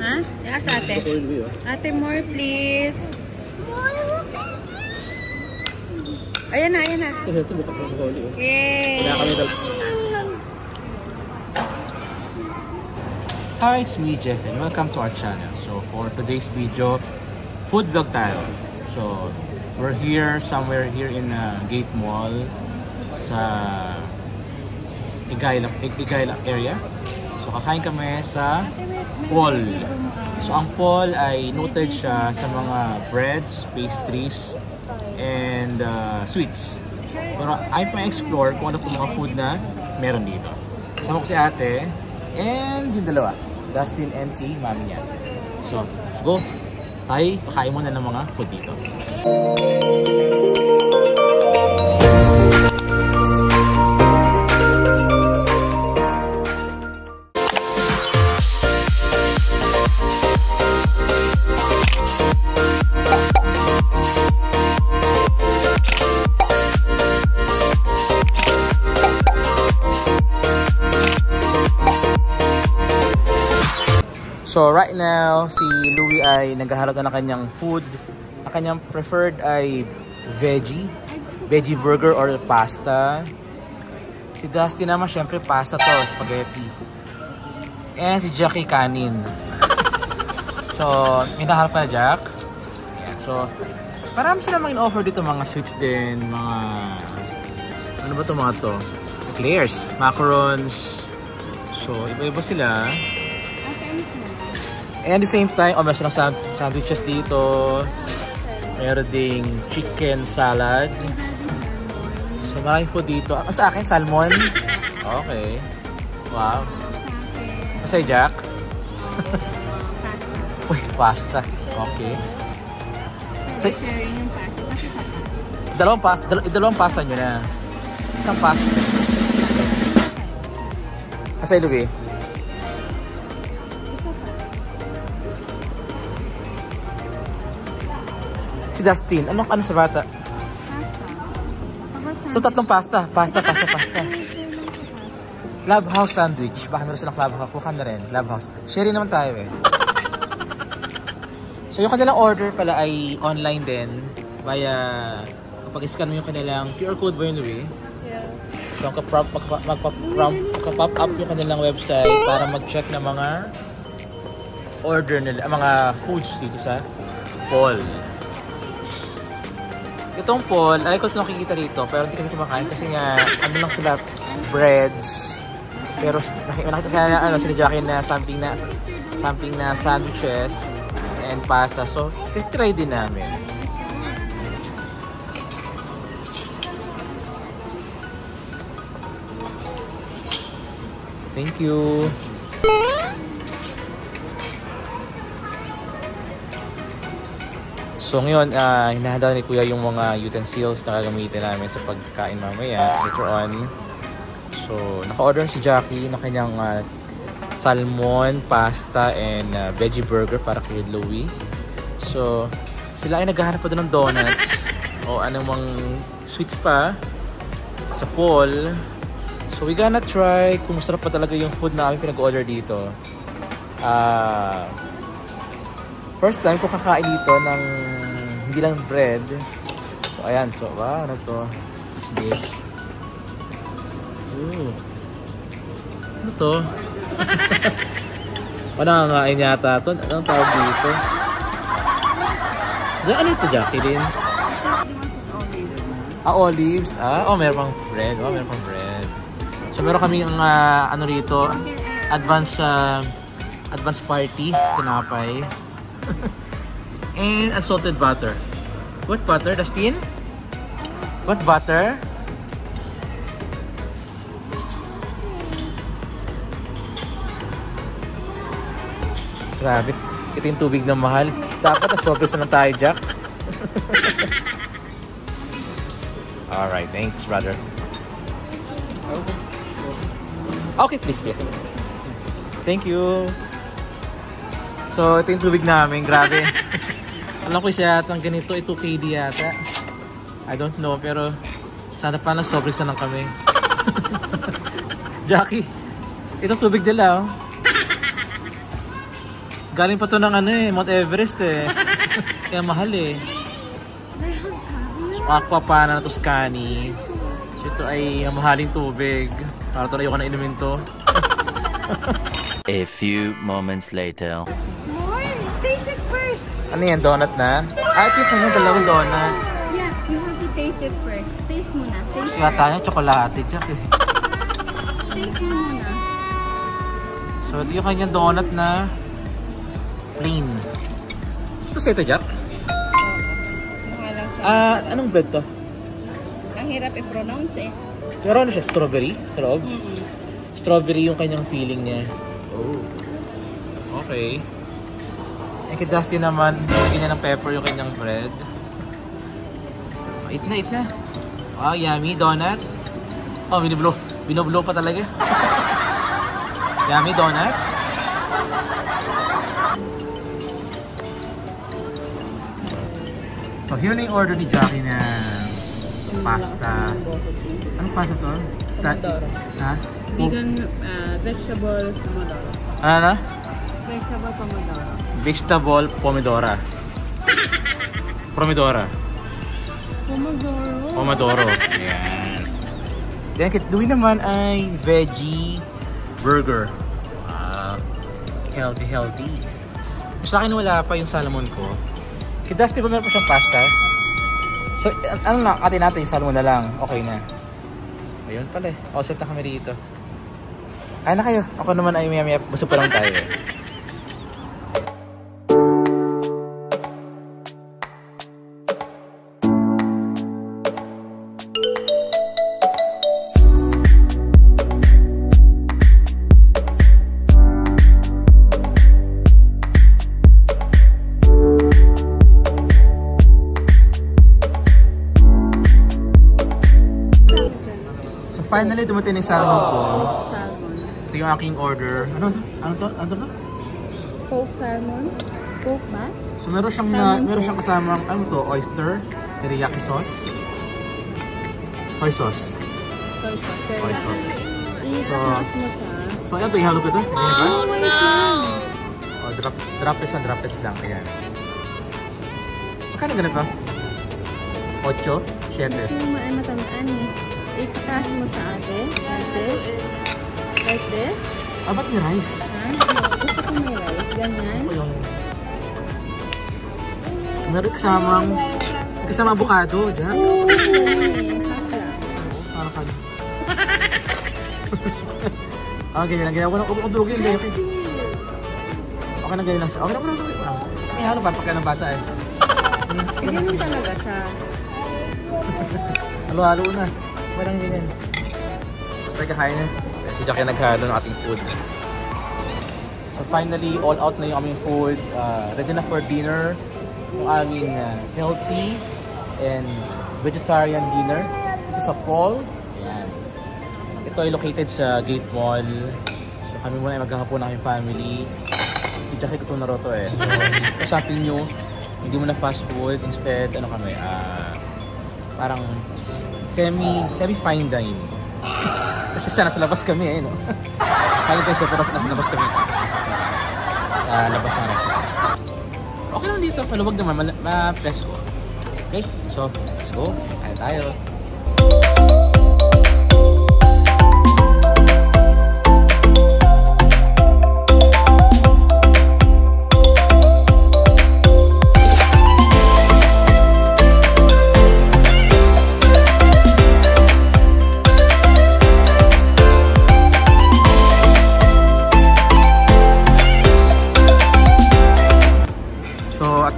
Ha? Ask ate. Ate, more please. Ayan na, ayan na. Yay! Hi, it's me, Jeff, and welcome to our channel. So, for today's video, food vlog tayo. So, we're here, somewhere here in Gate Mall sa Igayla area. So, kakain kami sa Paul. So, ang Paul ay noted siya sa mga breads, pastries, and sweets. Pero ay pa-explore kung ano po mga food na meron dito. Kasama ko si ate and yung dalawa, Dustin and si mami niya. So, let's go. Tayo, pakain muna ng mga food dito. So right now, si Louie ay naghahalap na ng kanyang food. Ang kanyang preferred ay veggie burger or pasta. Si Dustin naman syempre pasta to, spaghetti. And si Jackie kanin. So, may nahalap ka na, Jack? Ayan, so, marami sila mga in-offer dito, mga sweets din, mga ano ba ito mga to? Eclairs, macarons. So, iba-iba sila. And at the same time, meron silang sandwiches dito. Meron ding chicken salad. So, maraming food dito. Sa akin, salmon. Okay. Wow. Masay, Jack? Uy, pasta. Okay. So, dalawang pasta nyo na. Isang pasta. Masay, Louie? Si Dustin, ano sa bata? Pasta. So, tatlong pasta. Pasta. Clubhouse sandwich. Baka meron silang clubhouse. Kuha na rin. Clubhouse. Sharing naman tayo eh. So, yung kanilang order pala ay online din. Via, kapag iscan mo yung kanilang QR code ba yun, Louie? Yeah. So, magpa-pop up yung kanilang website para mag-check ng mga order nila, mga foods dito sa Paul. Itong Paul, ay ko ito nakikita dito, pero hindi kami kumakain kasi nga, ano lang sila, breads. Pero nakita sana sila Jackie na something na sandwiches and pasta. So, try din namin. Thank you. So ngayon, hinahanda ni Kuya yung mga utensils na gagamitin namin sa pagkain mamaya, later on. So, naka-order si Jackie ng kanyang salmon, pasta, and veggie burger para kay Louie. So, sila ay naghahanap pa doon ng donuts o anumang sweets pa sa Paul. So, we gonna try kung masarap pa talaga yung food na aming pinag-order dito. First time ko kakain dito ng hindi lang bread. So, ayan. So, wow, ano to? What's this? Ooh. Ano to? Panangangain yata ito. Anong tawag dito? Ano ito, Jacqueline? Olives. Meron pang bread. Meron pang bread. So, meron kami ang ano rito, advance party, tinapay. And unsalted butter. What butter, Dustin? What butter? Grabe. Ito yung tubig na mahal. Dapat sobres na lang tayo, Jack. Alright, thanks, brother. Okay, please. Yeah. Thank you. So, ito yung tubig namin. Grabe. Alam ko siya yata ganito. 2 KD yata. I don't know. Pero, sana pa na sobres na lang kami. Jackie, itong tubig nila, oh. Galing pa to ng ano eh, Mount Everest eh. Kaya mahal eh. So, Aqua Pana na Tuscany. So ito ay mahaling tubig. Para ito na ayoko na inumin to. A few moments later. More! Taste it first! Ano yan, donut na? Ah, ito yung dalawang donut. Yeah, you have to taste it first. Taste muna. Taste Kaya tayo, tsokolate, Jack eh. Taste mo muna. So ito yung kanyang donut na plain. Ito sa ito, Jack? Anong bread to? Ang hirap i-pronounce eh. Pero ano siya, strawberry? Sa loob? Strawberry yung kanyang feeling niya. Oh. Okay. And kay Dusty naman, lagyan niya ng pepper yung kanyang bread. Oh, eat na. Wow, yummy donut. Oh, binoblow pa talaga. Yummy donut. So, here na yung order ni Jackie na pasta. Anong pasta to? Pomodoro. Ha? Vegan vegetable pomodoro. Ano? Vegetable pomodoro. Vegetable pomodoro. Pomodoro. Pomodoro. Pomodoro. Ayan. Then, kitluwi naman ay veggie burger. Healthy. Sa akin wala pa yung salmon ko. Kay Dusty ba meron pa siyang pasta? So, ano na, atin natin yung salmon na lang. Okay na. Ayun pala eh. O, set na kami dito. Kaya na kayo. Ako naman ay maya-maya. Busog pa lang tayo eh. Finally, dumating na yung salmon ko. Poke salmon. Ito yung aking order. Ano to? Poke salmon? Poke ba? So meron siyang kasamang oyster, teriyaki sauce. Soy sauce. Soy sauce. Soy sauce. Itaas mo siya. So ayan, ihalo ko ito. Oh, wait lang. Oh, droplets lang. Ayan. Magkano ganito? 8? 7? Yung matandaan eh. Itaas mo sa atin. Like this. Like this. Ah, ba't may rice? Ha? Gusto ko may rice. Ganyan. Meron kasama avocado, Jack. Oo. Parang ka. Ganyan lang. Ginawa ko ng udugin. Okay na ganyan lang siya. Okay na. May halo ba? Pagka ng bata eh. Ganyan talaga siya. Halo-halo na. Parang ganyan. Try kakain na. Si Jack yung naghalo ng ating food. So finally, all out na yung aming food. Ready na for dinner. Yung aming healthy and vegetarian dinner. Ito sa Paul. Ayan. Ito ay located sa Gate Mall. So kami muna ay maghahapon ng aming family. Si Jack ay gutom na roto eh. So something new. Hindi mo na fast food. Instead, ano kami, parang semi-fine dining. Kasi nasa labas kami eh, no? Kaya ko siya, pero nasa labas kami. Sa labas ng restaurant. Okay lang dito, maluwag naman, ma-presko. Okay, so, let's go. Kaya tayo.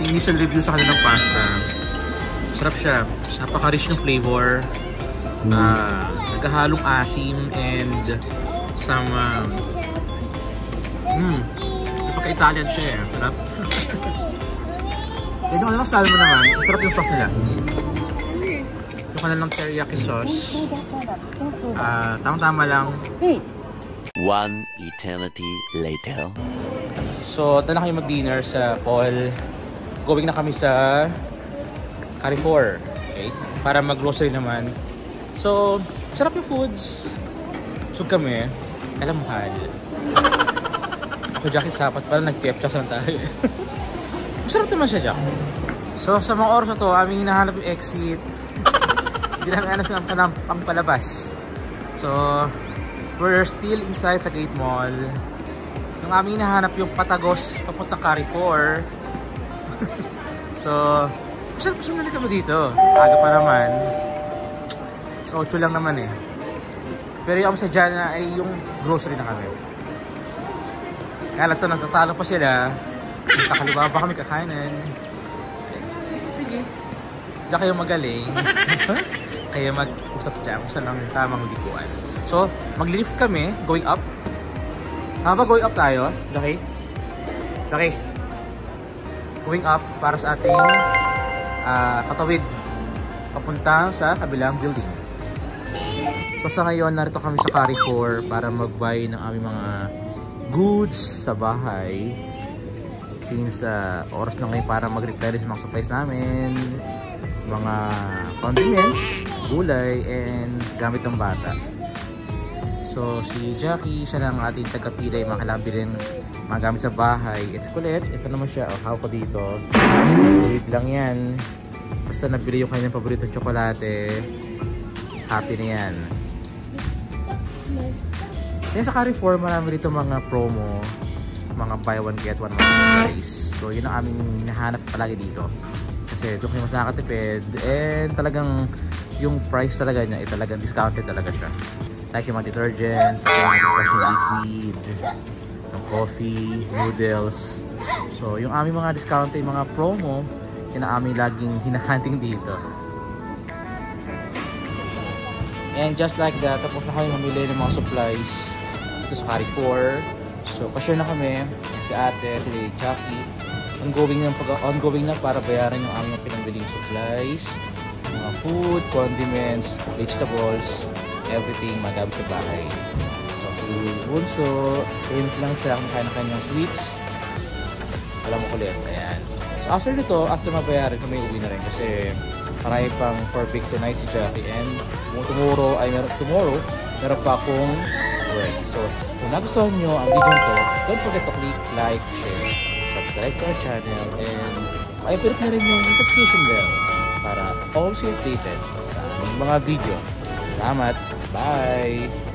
Initial review sa kanilang pasta. Sarap siya. Napaka-rich ng flavor. Naghahalong asim and some napaka-Italian siya eh. Sarap. Yung kanilang salmon naman, sarap yung sauce nila. Yung kanilang teriyaki sauce. Tamang-tama lang. One eternity later. So, dala kayo mag-dinner sa Paul. Going na kami sa Carrefour, okay? Para mag-grocery naman. So, sarap yung foods. So kami, alam mahal. Ako, Jackie, sapat pala. Nag-pep-chas lang tayo. Masarap naman siya, Jack. So, sa mga oras na to, aming hinahanap yung exit. Hindi namin hanap ng pangpalabas. So, we're still inside sa Gate Mall. Yung aming hinahanap yung Patagos, papuntang Carrefour. So, masarap na kami dito. Aga pa naman. So, 8 lang naman eh. Pero yung sa Jana ay yung grocery na kami. Kaya lang ito, nagtatalo pa sila. Nakakaliwa pa kami kakainin. Sige. Diyan kayo magaling. Kaya mag-usap dyan kung saan ang tamang likuan. So, mag-lift kami, going up. Ba going up tayo? Jackie? Jackie? Going up para sa ating katawid. Papunta sa kabilang building. So sa ngayon, narito kami sa Carrefour para mag-buy ng aming mga goods sa bahay. Since oras na ngayon para mag-replenish mga supplies namin, mga condiments, gulay, and gamit ng bata. So si Jackie, siya lang ating taga-pilay, mga kailangan bilhin mga gamit sa bahay. It's kulit. Ito naman siya. How ko dito. Liit lang yan. Basta nabili yung kanyang paboritong tsokolate. Happy na yan. Then sa Carrefour, marami dito mga promo, mga buy one get one price. So yun ang aming hinahanap palagi dito. Kasi doon kayo mas nakakatipid, and talagang yung price talaga niya, talagang discounted talaga siya. Like yung mga detergent, yung dishwashing liquid, yung coffee, noodles. So yung aming mga discounted, yung mga promo, yun ang aming laging hinahunting dito. And just like that, tapos na kami mamili ng mga supplies dito sa Carrefour. So, cashier na kami, si ate, si Jackie. Ongoing na para bayaran yung aming pinangbiling supplies, mga food, condiments, vegetables, everything magamit sa bahay. So, si Bunso, init lang siya kung kaya na kanyang sweets. Alam mo kulit, ayan. So, after nito, after mabayaran, kami uwi na rin kasi marami pang perfect tonight si Jackie, and tomorrow meron pa akong work. So, kung nagustuhan nyo ang video ko, don't forget to click like, share, subscribe to our channel, and i-click na rin yung notification bell para always updated sa aming mga video. Salamat! Bye!